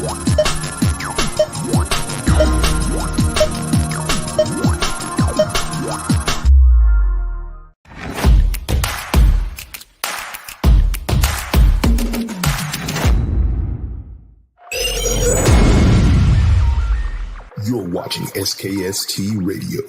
You're watching SKST Radio.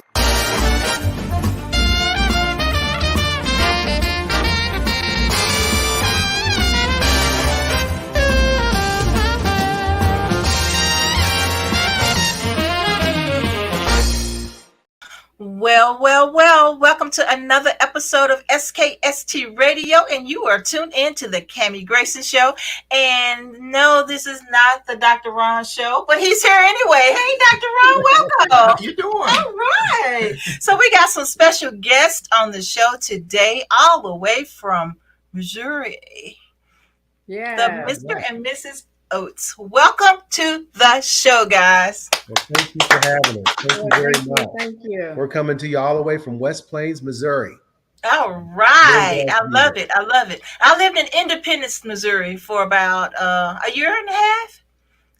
Well, welcome to another episode of SKST Radio, and you are tuned in to the Grayson Show. And no, this is not the Dr. Ron Show, but he's here anyway. Hey, Dr. Ron, welcome. How you doing? All right. So we got some special guests on the show today, all the way from Missouri. Yeah. The Mr. and Mrs. Oates. Welcome to the show, guys. Well, thank you for having us. Thank you very much. Thank you. We're coming to you all the way from West Plains, Missouri. All right. I love it. I lived in Independence, Missouri for about a year and a half.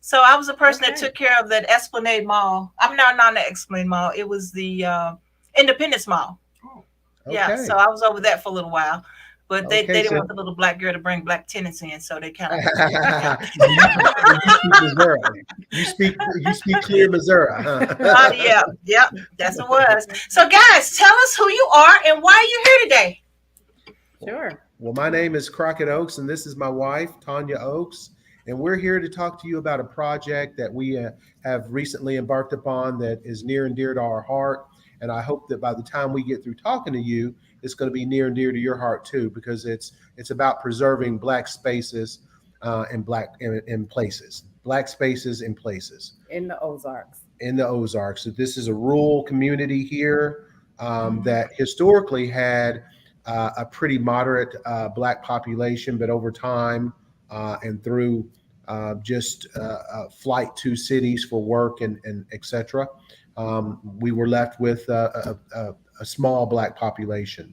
So I was the person that took care of that Esplanade Mall. I'm not the Esplanade Mall. It was the Independence Mall. Oh, yeah. okay. So I was over that for a little while. But they didn't so- want the little black girl to bring black tenants in, so they kind of. You speak clear Missouri, huh? Yeah, that's what it was. So, guys, tell us who you are and why you're here today. Sure. Well, my name is Crocket Oaks, and this is my wife, Tonya Oaks, and we're here to talk to you about a project that we have recently embarked upon that is near and dear to our heart. And I hope that by the time we get through talking to you, it's going to be near and dear to your heart too, because it's about preserving Black spaces and in places, Black spaces in places. In the Ozarks. In the Ozarks. So this is a rural community here that historically had a pretty moderate Black population, but over time and through just flight to cities for work and et cetera, we were left with a small Black population.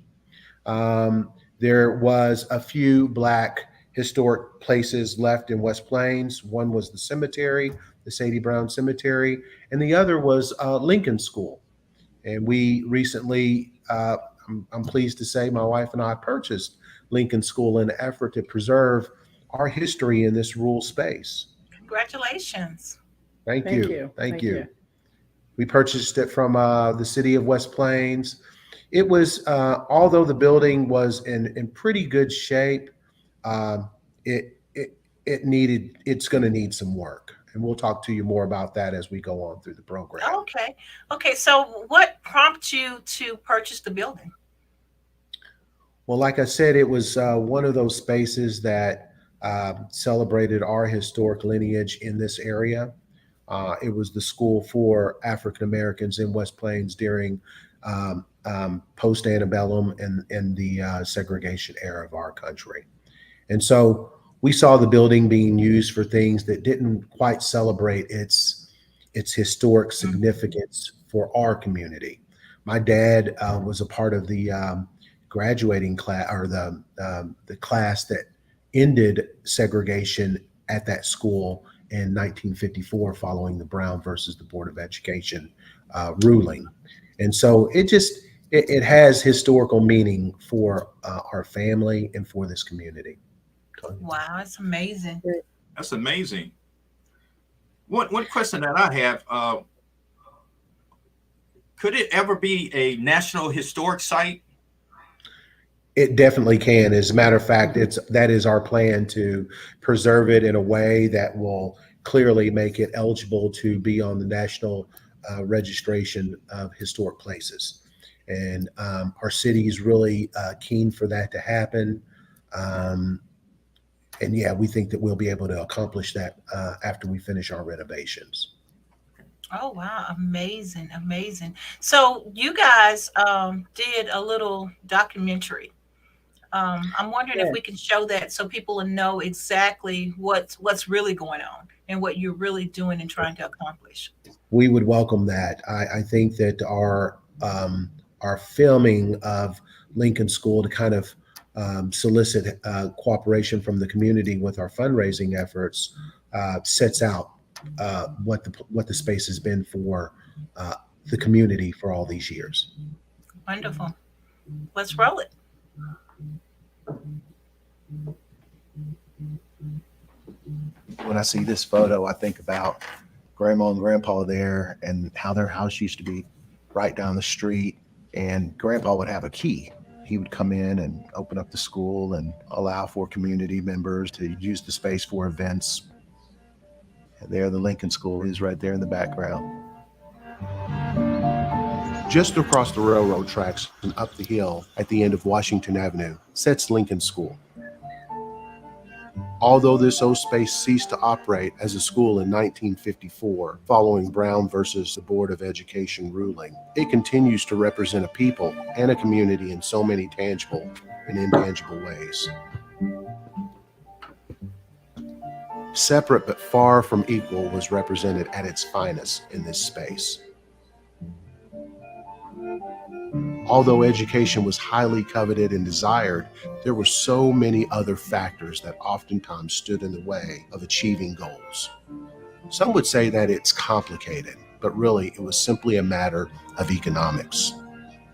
There was a few Black historic places left in West Plains. One was the cemetery, the Sadie Brown Cemetery, and the other was Lincoln School. And we recently, I'm pleased to say, my wife and I purchased Lincoln School in an effort to preserve our history in this rural space. Congratulations. Thank you. We purchased it from the city of West Plains. It was, although the building was in pretty good shape, it's going to need some work. And we'll talk to you more about that as we go on through the program. Okay. So what prompted you to purchase the building? Well, like I said, it was one of those spaces that celebrated our historic lineage in this area. It was the school for African Americans in West Plains during post-antebellum and the segregation era of our country. And so we saw the building being used for things that didn't quite celebrate its historic significance for our community. My dad was a part of the graduating class, or the class that ended segregation at that school in 1954 following the Brown versus the Board of Education ruling. And so it has historical meaning for our family and for this community. Wow, that's amazing. That's amazing. One question that I have, could it ever be a National Historic Site? It definitely can. As a matter of fact, that is our plan, to preserve it in a way that will clearly make it eligible to be on the National Registration of Historic Places. And our city is really keen for that to happen. And yeah, we think that we'll be able to accomplish that after we finish our renovations. Oh, wow. Amazing. So you guys did a little documentary. I'm wondering if we can show that so people will know exactly what's really going on and what you're really doing and trying to accomplish. We would welcome that. I think that our filming of Lincoln School to kind of solicit cooperation from the community with our fundraising efforts sets out what the space has been for the community for all these years. Wonderful. Let's roll it. When I see this photo, I think about Grandma and Grandpa there and how their house used to be right down the street. And Grandpa would have a key. He would come in and open up the school and allow for community members to use the space for events. And there, the Lincoln School is right there in the background. Just across the railroad tracks and up the hill at the end of Washington Avenue sits Lincoln School. Although this old space ceased to operate as a school in 1954, following Brown versus the Board of Education ruling, it continues to represent a people and a community in so many tangible and intangible ways. Separate but far from equal was represented at its finest in this space. Although education was highly coveted and desired, there were so many other factors that oftentimes stood in the way of achieving goals. Some would say that it's complicated, but really it was simply a matter of economics.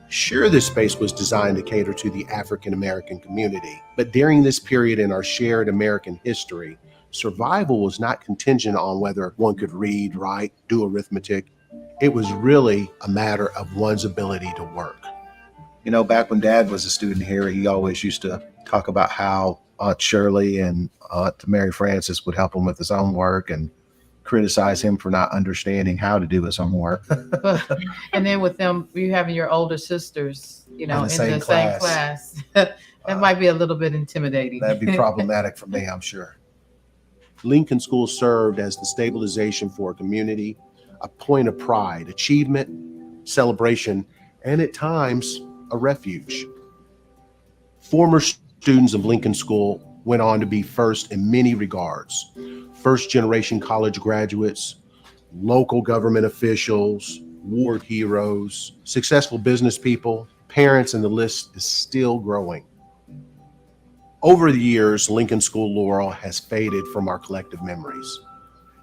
Sure, this space was designed to cater to the African American community, but during this period in our shared American history, survival was not contingent on whether one could read, write, do arithmetic. It was really a matter of one's ability to work. You know, back when Dad was a student here, he always used to talk about how Aunt Shirley and Aunt Mary Frances would help him with his homework and criticize him for not understanding how to do his homework. And then with them, you having your older sisters, you know, In the same same class, that might be a little bit intimidating. That'd be problematic for me, I'm sure. Lincoln School served as the stabilization for a community, a point of pride, achievement, celebration, and at times, a refuge. Former students of Lincoln School went on to be first in many regards. First generation college graduates, local government officials, war heroes, successful business people, parents, and the list is still growing. Over the years, Lincoln School laurel has faded from our collective memories.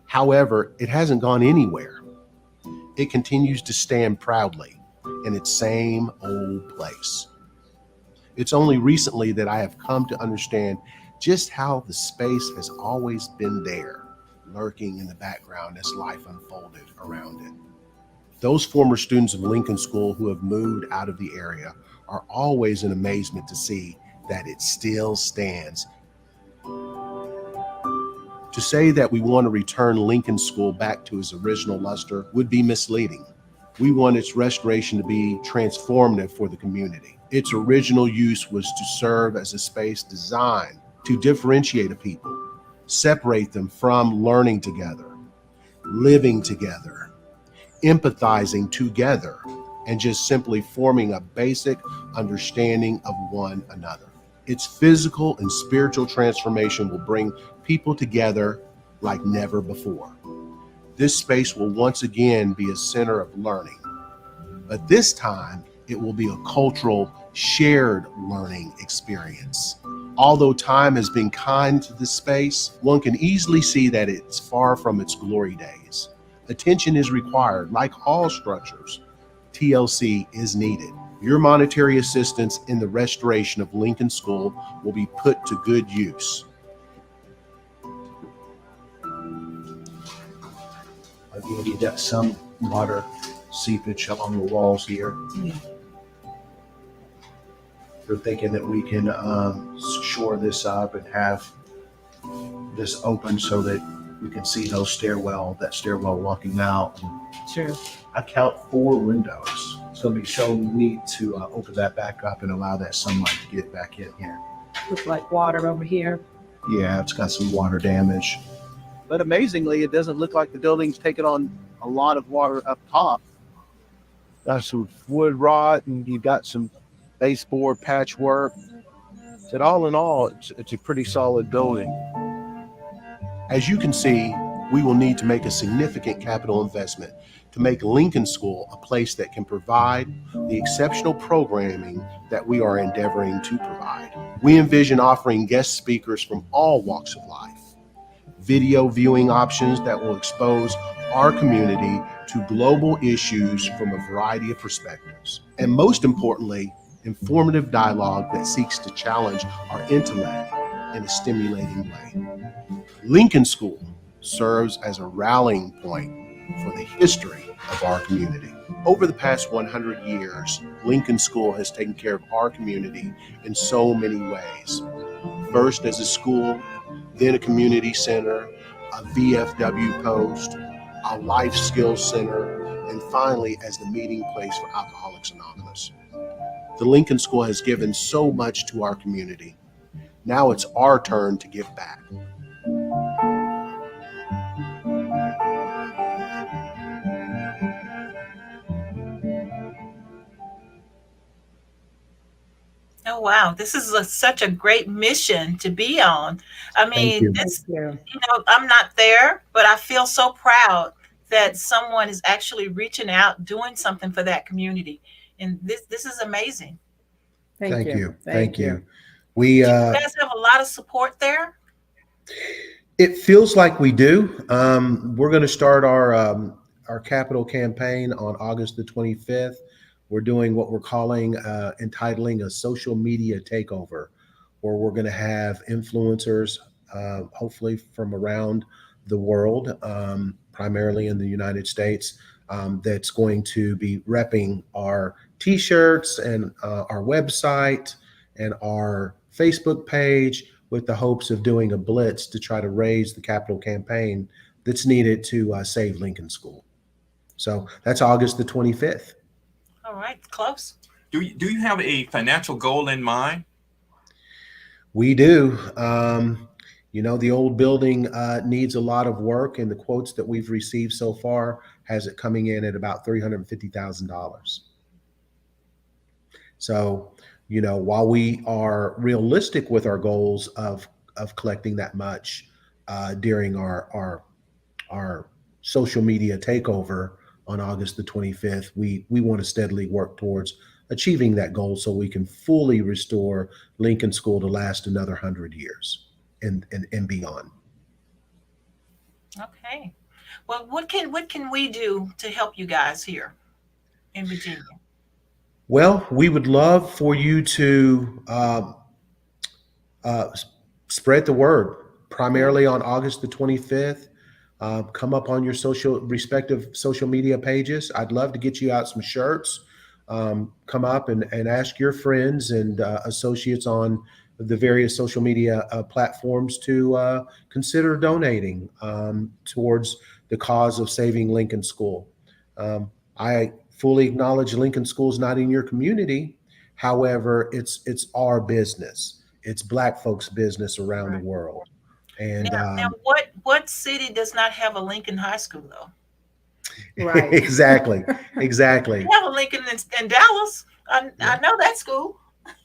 However, it hasn't gone anywhere. It continues to stand proudly in its same old place. It's only recently that I have come to understand just how the space has always been there, lurking in the background as life unfolded around it. Those former students of Lincoln School who have moved out of the area are always in amazement to see that it still stands. To say that we want to return Lincoln School back to its original luster would be misleading. We want its restoration to be transformative for the community. Its original use was to serve as a space designed to differentiate a people, separate them from learning together, living together, empathizing together, and just simply forming a basic understanding of one another. Its physical and spiritual transformation will bring people together like never before. This space will once again be a center of learning, but this time it will be a cultural, shared learning experience. Although time has been kind to this space, one can easily see that it's far from its glory days. Attention is required. Like all structures, TLC is needed. Your monetary assistance in the restoration of Lincoln School will be put to good use. Again, you got some water seepage along the walls here. Yeah. They're thinking that we can shore this up and have this open so that we can see that stairwell walking out. True. I count 4 windows. It's going to be so neat to open that back up and allow that sunlight to get back in here. Looks like water over here. Yeah, it's got some water damage. But amazingly, it doesn't look like the building's taken on a lot of water up top. Got some wood rot, and you've got some baseboard patchwork. So all in all, it's a pretty solid building. As you can see, we will need to make a significant capital investment to make Lincoln School a place that can provide the exceptional programming that we are endeavoring to provide. We envision offering guest speakers from all walks of life, video viewing options that will expose our community to global issues from a variety of perspectives. And most importantly, informative dialogue that seeks to challenge our intellect in a stimulating way. Lincoln School serves as a rallying point for the history of our community. Over the past 100 years, Lincoln School has taken care of our community in so many ways. First as a school, then a community center, a VFW post, a life skills center, and finally as the meeting place for Alcoholics Anonymous. The Lincoln School has given so much to our community. Now it's our turn to give back. Oh, wow. This is such a great mission to be on. I mean, you. it's, Yeah. I'm not there, but I feel so proud that someone is actually reaching out, doing something for that community. And this is amazing. Thank you. Thank you. We, Do you guys have a lot of support there? it feels like we do. We're going to start our capital campaign on August the 25th. We're doing what we're calling, entitling a social media takeover, where we're going to have influencers, hopefully from around the world, primarily in the United States, that's going to be repping our t-shirts and our website and our Facebook page with the hopes of doing a blitz to try to raise the capital campaign that's needed to save Lincoln School. So that's August the 25th. All right, close. Do you have a financial goal in mind? We do. The old building needs a lot of work, and the quotes that we've received so far has it coming in at about $350,000. So, while we are realistic with our goals of collecting that much during our social media takeover on August the 25th, we want to steadily work towards achieving that goal so we can fully restore Lincoln School to last another 100 years and beyond. Okay. Well, what can we do to help you guys here in Virginia? Well, we would love for you to spread the word, primarily on August the 25th. Come up on your respective social media pages. I'd love to get you out some shirts. Come up and ask your friends and associates on the various social media platforms to consider donating towards the cause of saving Lincoln School. I fully acknowledge Lincoln School is not in your community. However, it's our business. It's Black folks' business around the world. And now what city does not have a Lincoln High School though? Right. exactly. We have a Lincoln in Dallas. I know that school.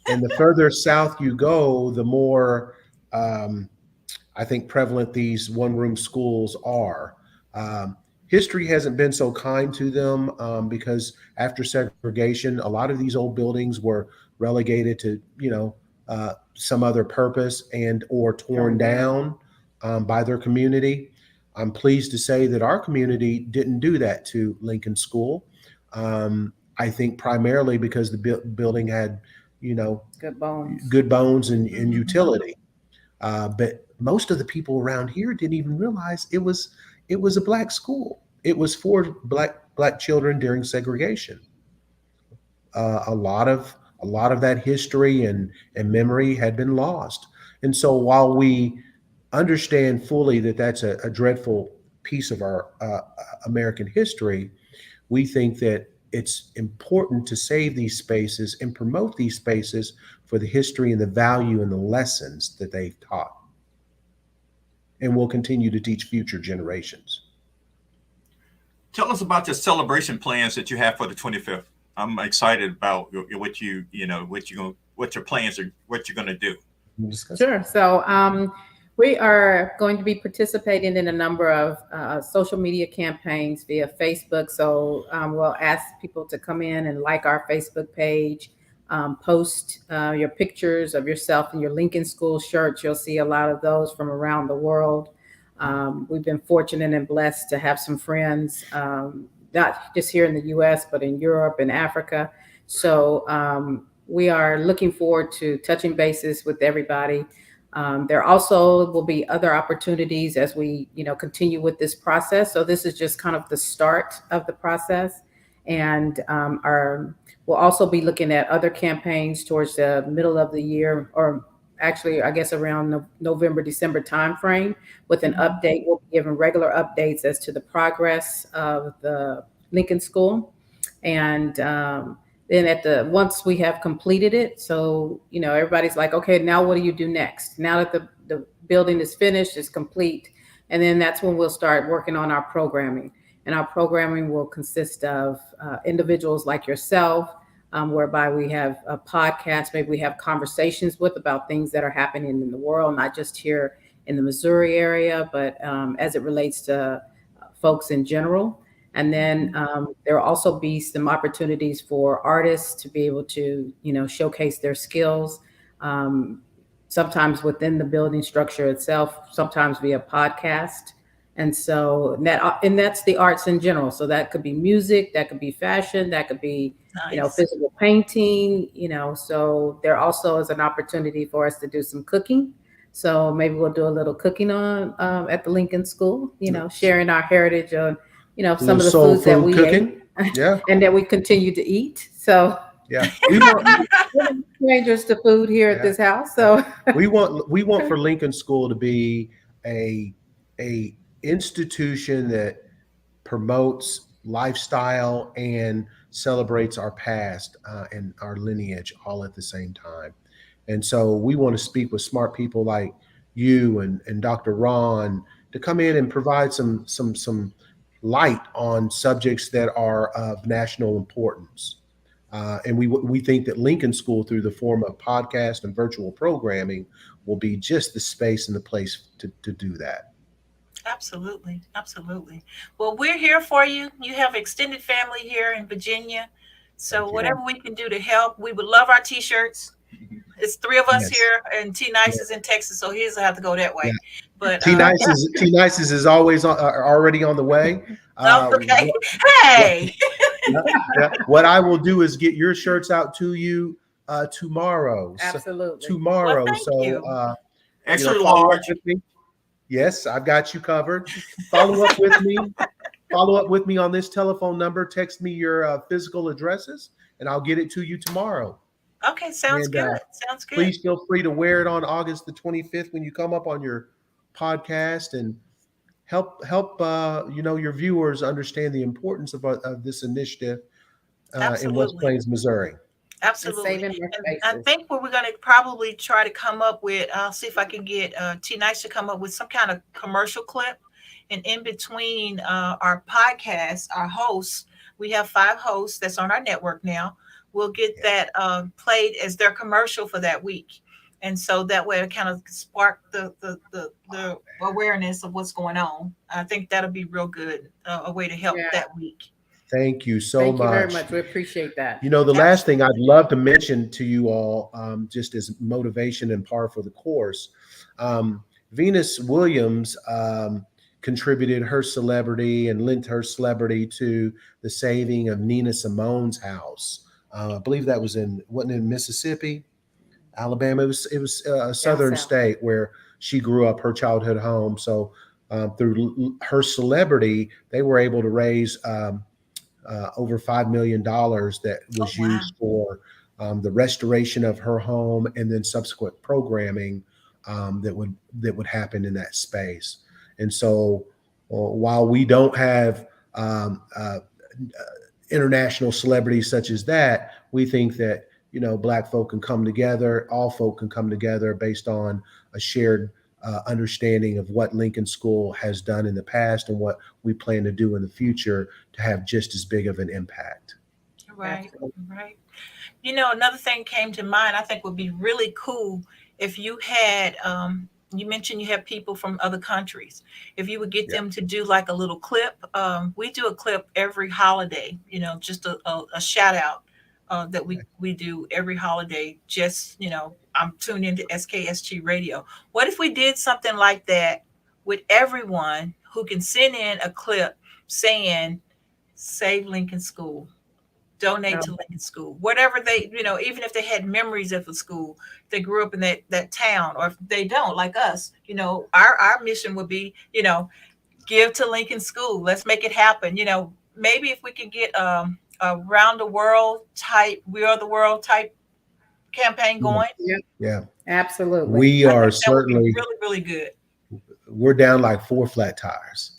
And the further south you go, the more I think prevalent these one-room schools are. History hasn't been so kind to them because after segregation, a lot of these old buildings were relegated to, some other purpose and or torn down by their community. I'm pleased to say that our community didn't do that to Lincoln School. I think primarily because the building had, good bones and utility. But most of the people around here didn't even realize it was a Black school. It was for black children during segregation. A lot of that history and memory had been lost. And so while we understand fully that that's a dreadful piece of our American history, we think that it's important to save these spaces and promote these spaces for the history and the value and the lessons that they've taught. And will continue to teach future generations. Tell us about your celebration plans that you have for the 25th. I'm excited about what your plans are, what you're going to do. Sure. So we are going to be participating in a number of social media campaigns via Facebook. So we'll ask people to come in and like our Facebook page, post your pictures of yourself in your Lincoln School shirts. You'll see a lot of those from around the world. We've been fortunate and blessed to have some friends, not just here in the U.S., but in Europe and Africa. So we are looking forward to touching bases with everybody. There also will be other opportunities as we, continue with this process. So this is just kind of the start of the process, and we'll also be looking at other campaigns towards the middle of the year, or actually, I guess around November, December timeframe, with an update. We'll be giving regular updates as to the progress of the Lincoln School, and then once we have completed it, so everybody's like, okay, now what do you do next? Now that the building is finished, it's complete, and then that's when we'll start working on our programming. And our programming will consist of individuals like yourself, whereby we have a podcast, maybe we have conversations about things that are happening in the world, not just here in the Missouri area, but as it relates to folks in general. And then there will also be some opportunities for artists to be able to, showcase their skills, sometimes within the building structure itself, sometimes via podcast. And so that's the arts in general. So that could be music, that could be fashion, that could be, Nice. physical painting, so there also is an opportunity for us to do some cooking. So maybe we'll do a little cooking on at the Lincoln School, sharing our heritage on, some of the soul foods that food we cooking. ate Yeah, and that we continue to eat. So yeah. We want we're not strangers to food here at this house. So we want for Lincoln School to be a institution that promotes lifestyle and celebrates our past and our lineage all at the same time. And so we want to speak with smart people like you and Dr. Ron to come in and provide some light on subjects that are of national importance. And we think that Lincoln School, through the form of podcast and virtual programming, will be just the space and the place to do that. Absolutely. Absolutely. Well, we're here for you. You have extended family here in Virginia. So Thank you. whatever we can do to help, we would love our t-shirts. It's three of us Yes. here, and T Nice is in Texas, so his will have to go that way. Yeah. But T Nice's is always already on the way. okay. Hey. What I will do is get your shirts out to you tomorrow. absolutely. Tomorrow. Well, thank So you. Extra follow up large. with me. Yes, I've got you covered. Follow up with me. Follow up with me on this telephone number. Text me your physical addresses, and I'll get it to you tomorrow. Okay, sounds And, good. Sounds good. Please feel free to wear it on August the 25th when you come up on your podcast, and help your viewers understand the importance of this initiative in West Absolutely. Plains, Missouri. Absolutely. saving more And I spaces. think what we're going to probably try to come up with, I'll see if I can get T Nice to come up with some kind of commercial clip. And in between our podcast, our hosts, we have 5 hosts that's on our network now. We'll get that played as their commercial for that week. And so that way it kind of spark the awareness of what's going on. I think that'll be real good, a way to help that week. Thank you so Thank much. you very much. We appreciate that. The last thing I'd love to mention to you all, just as motivation and par for the course, Venus Williams contributed her celebrity and lent her celebrity to the saving of Nina Simone's house. I believe that wasn't in Mississippi, Alabama. It was a southern state where she grew up, her childhood home. So through her celebrity, they were able to raise over $5 million that was used for the restoration of her home, and then subsequent programming that would happen in that space. And so while we don't have international celebrities such as that, we think that Black folk can come together, all folk can come together based on a shared understanding of what Lincoln School has done in the past and what we plan to do in the future to have just as big of an impact. Right, right. Another thing came to mind, I think would be really cool if you had, you mentioned you have people from other countries. If you would get them to do like a little clip, we do a clip every holiday, just a shout out that we do every holiday. Just, I'm tuned into SKST radio. What if we did something like that with everyone who can send in a clip saying, save Lincoln School, donate to Lincoln School, whatever they, even if they had memories of the school, they grew up in that town, or if they don't, like us, our mission would be, give to Lincoln School. Let's make it happen. Maybe if we can get a round the world type, we are the world type campaign going. Yeah. Absolutely. We I are think that would be certainly, really, really good. we're down like 4 flat tires.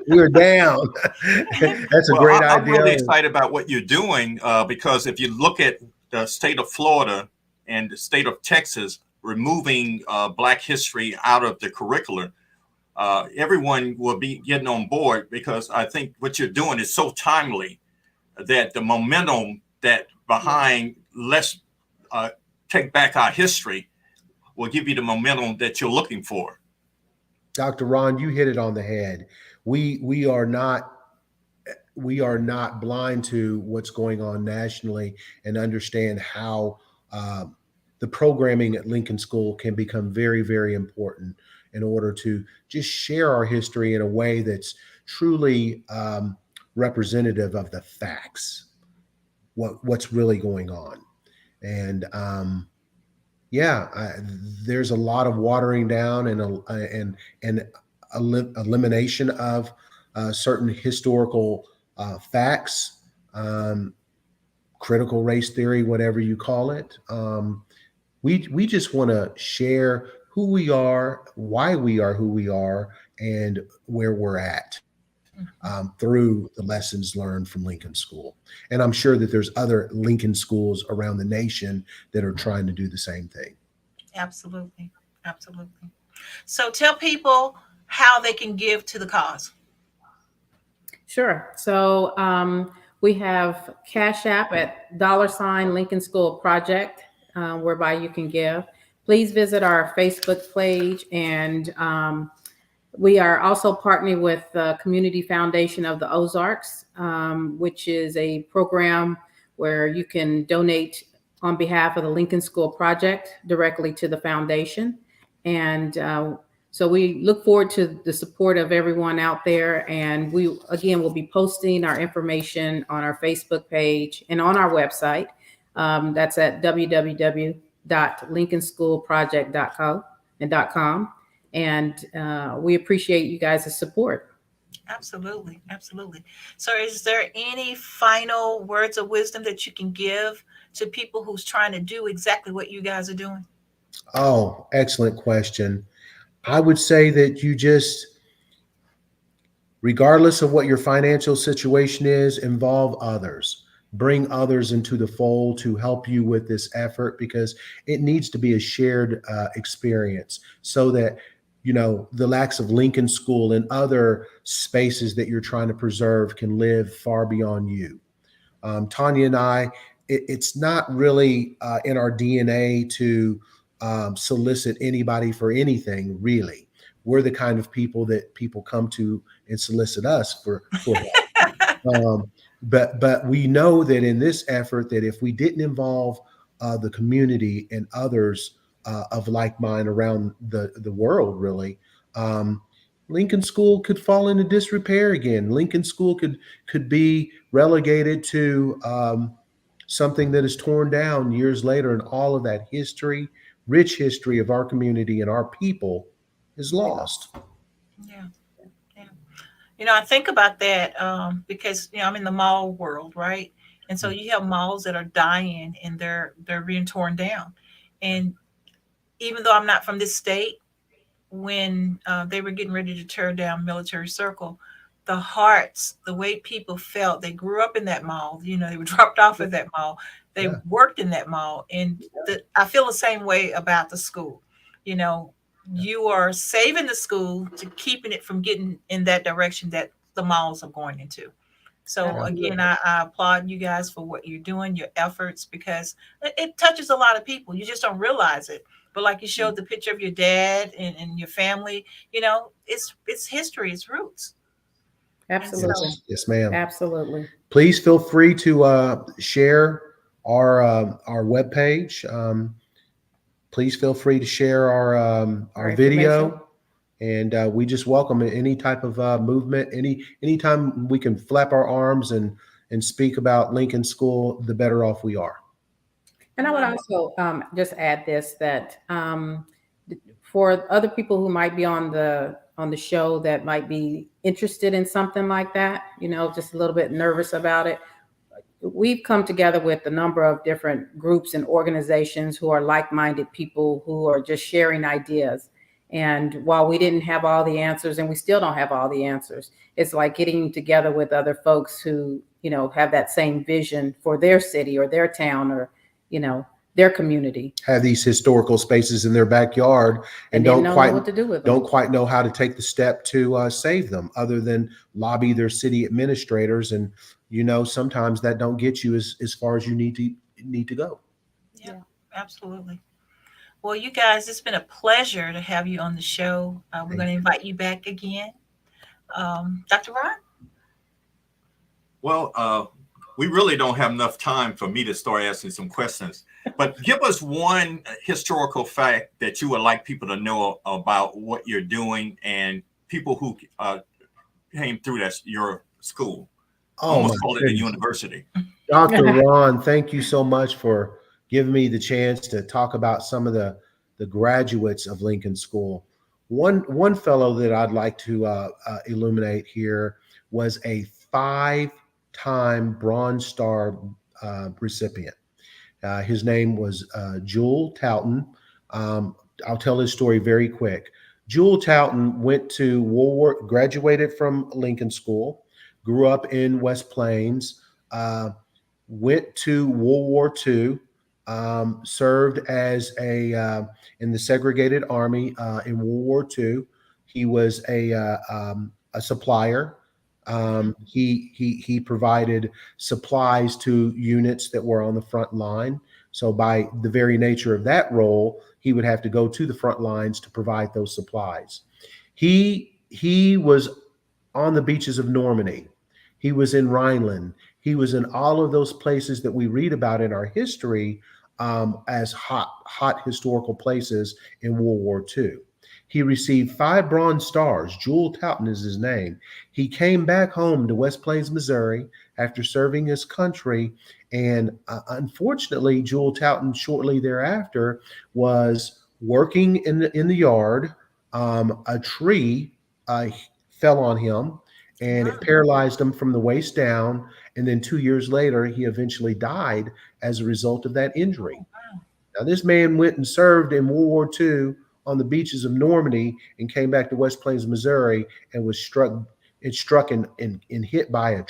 We're down. That's a great I'm idea. really excited about what you're doing because if you look at the state of Florida and the state of Texas removing Black history out of the curriculum, everyone will be getting on board, because I think what you're doing is so timely that the momentum that behind let's take back our history will give you the momentum that you're looking for. Dr. Ron, you hit it on the head. We are not blind to what's going on nationally, and understand how the programming at Lincoln School can become very, very important in order to just share our history in a way that's truly representative of the facts, what's really going on. And there's a lot of watering down and elimination of certain historical facts, critical race theory, whatever you call it. We just want to share who we are, why we are who we are, and where we're at through the lessons learned from Lincoln School. And I'm sure that there's other Lincoln schools around the nation that are trying to do the same thing. Absolutely. Absolutely. So tell people how they can give to the cause. Sure. So we have Cash App at $ Lincoln School Project, whereby you can give. Please visit our Facebook page, and we are also partnering with the Community Foundation of the Ozarks, which is a program where you can donate on behalf of the Lincoln School Project directly to the foundation. And so we look forward to the support of everyone out there. And we, again, will be posting our information on our Facebook page and on our website. That's at www.lincolnschoolproject.com. And we appreciate you guys' support. Absolutely. Absolutely. So is there any final words of wisdom that you can give to people who's trying to do exactly what you guys are doing? Oh, excellent question. I would say that you just, regardless of what your financial situation is, involve others. Bring others into the fold to help you with this effort, because it needs to be a shared experience, so that the likes of Lincoln School and other spaces that you're trying to preserve can live far beyond you. Tonya and I, it's not really in our DNA to solicit anybody for anything, really. We're the kind of people that people come to and solicit us for help. But we know that in this effort, that if we didn't involve the community and others of like mind around the world, really, Lincoln School could fall into disrepair again. Lincoln School could be relegated to something that is torn down years later, and all of that history, rich history of our community and our people, is lost. Yeah. I think about that because I'm in the mall world, right? And so you have malls that are dying and they're being torn down. And even though I'm not from this state, when they were getting ready to tear down Military Circle, the hearts, the way people felt, they grew up in that mall, they were dropped off at that mall, they worked in that mall. And I feel the same way about the school. You are saving the school to keeping it from getting in that direction that the malls are going into. So again, I applaud you guys for what you're doing, your efforts, because it touches a lot of people. You just don't realize it. But like you showed the picture of your dad and your family, it's history, it's roots. Absolutely. Yes, ma'am. Absolutely. Please feel free to share our webpage. please feel free to share our video. And we just welcome any type of movement. Anytime we can flap our arms and speak about Lincoln School, the better off we are. And I would also just add this, that for other people who might be on the show that might be interested in something like that, just a little bit nervous about it, we've come together with a number of different groups and organizations who are like-minded people who are just sharing ideas. And while we didn't have all the answers, and we still don't have all the answers, it's like getting together with other folks who, have that same vision for their city or their town or, their community. Have these historical spaces in their backyard and don't know what to do with them. Don't quite know how to take the step to save them, other than lobby their city administrators. And sometimes that don't get you as far as you need to go. Yeah, absolutely. Well, you guys, it's been a pleasure to have you on the show. We're going to invite you back again. Dr. Ron? Well, we really don't have enough time for me to start asking some questions, but give us one historical fact that you would like people to know about what you're doing and people who came through your school. Almost called it a university. Dr. Ron, thank you so much for giving me the chance to talk about some of the graduates of Lincoln School. One fellow that I'd like to illuminate here was a 5-time Bronze Star recipient. His name was Jewel Talton. I'll tell his story very quick. Jewel Talton graduated from Lincoln School, grew up in West Plains, went to World War II, served as in the segregated army in World War II. He was a supplier. He provided supplies to units that were on the front line. So by the very nature of that role, he would have to go to the front lines to provide those supplies. He was on the beaches of Normandy. He was in Rhineland. He was in all of those places that we read about in our history as hot historical places in World War II. He received 5 Bronze Stars. Jewel Talton is his name. He came back home to West Plains, Missouri after serving his country. And unfortunately, Jewel Talton shortly thereafter was working in the yard. A tree fell on him and it paralyzed him from the waist down. And then 2 years later, he eventually died as a result of that injury. Now, this man went and served in World War II on the beaches of Normandy and came back to West Plains, Missouri, and was struck and hit by a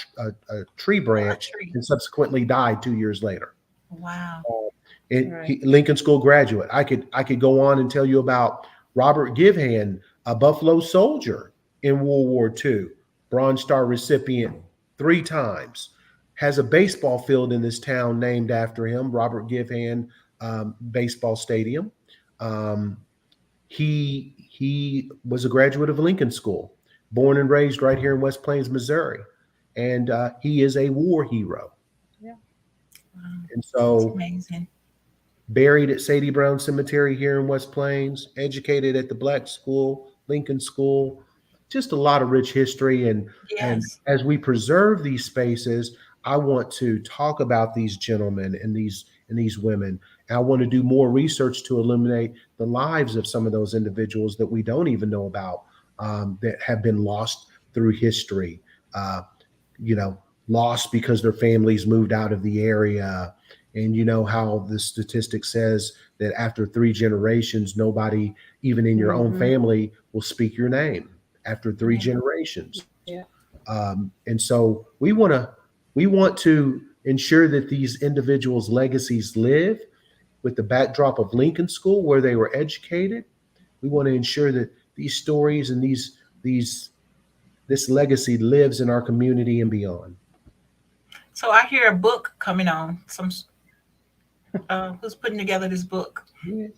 tree branch and subsequently died 2 years later. Wow. Lincoln School graduate. I could go on and tell you about Robert Givhan, a Buffalo soldier in World War II, Bronze Star recipient 3 times, has a baseball field in this town named after him, Robert Givhan Baseball Stadium. He was a graduate of Lincoln School, born and raised right here in West Plains, Missouri. And he is a war hero. Yeah. Wow. And so that's amazing. Buried at Sadie Brown Cemetery here in West Plains, educated at the Black School, Lincoln School, just a lot of rich history. And as we preserve these spaces, I want to talk about these gentlemen and these women. And I want to do more research to illuminate the lives of some of those individuals that we don't even know about, that have been lost through history, lost because their families moved out of the area. And you know how the statistic says that after 3 generations, nobody, even in your own family, will speak your name after 3 generations. Yeah. And so we want to ensure that these individuals' legacies live with the backdrop of Lincoln School, where they were educated. We want to ensure that these stories and this legacy lives in our community and beyond. So I hear a book coming on. Who's putting together this book?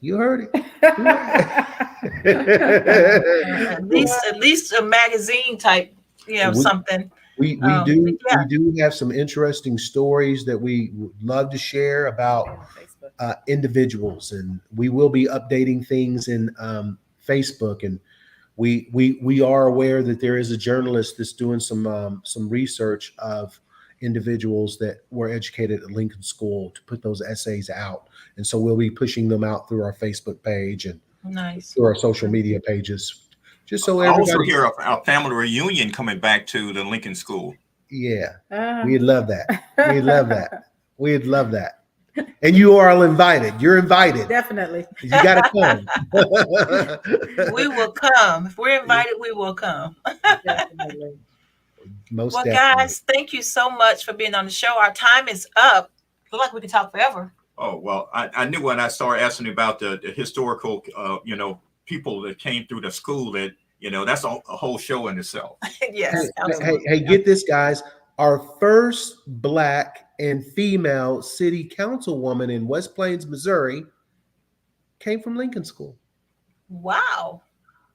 You heard it. At least a magazine type, something. We do have some interesting stories that we would love to share about individuals, and we will be updating things in Facebook. And we are aware that there is a journalist that's doing some research of individuals that were educated at Lincoln School to put those essays out, and so we'll be pushing them out through our Facebook page and Nice. through our social media pages, just so I also everybody. hear of our family reunion coming back to the Lincoln School. Yeah, we'd love that. We'd love that. We'd love that. And you are all invited. You're invited. Definitely. You got to come. We will come. If we're invited, we will come. Definitely. Most Well, definitely. guys, thank you so much for being on the show. Our time is up. Look like we could talk forever. Oh, well, I knew when I started asking about the historical, people that came through the school that, that's a whole show in itself. Yes. Hey, get this, guys. Our first Black and female city councilwoman in West Plains, Missouri, came from Lincoln School. Wow.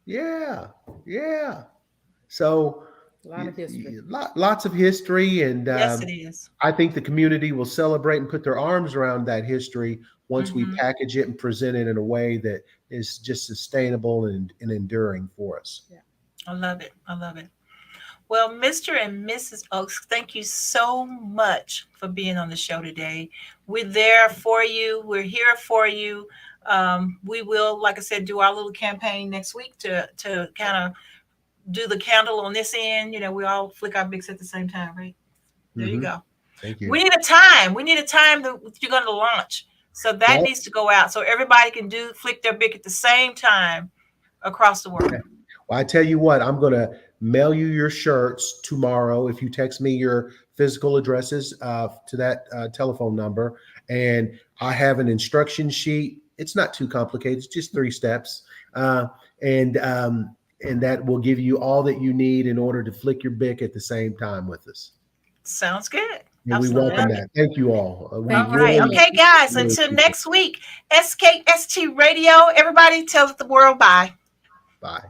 Yeah. So A lot of history. lots of history, and Yes, it is. I think the community will celebrate and put their arms around that history once we package it and present it in a way that is just sustainable and enduring for us. Yeah. I love it. I love it. Well, Mr. and Mrs. Oaks, thank you so much for being on the show today. We're there for you. We're here for you. We will, like I said, do our little campaign next week to kind of do the candle on this end. We all flick our bics at the same time, right? There you go. Thank you. We need a time. That you're going to launch. So that needs to go out so everybody can flick their bic at the same time across the world. Well, I tell you what, I'm going to mail you your shirts tomorrow if you text me your physical addresses to that telephone number. And I have an instruction sheet. It's not too complicated. It's just 3 steps. And that will give you all that you need in order to flick your bic at the same time with us. Sounds good. And we welcome that. Thank you all. All right. Okay, guys. Until next week, SKST Radio. Everybody tell the world bye. Bye.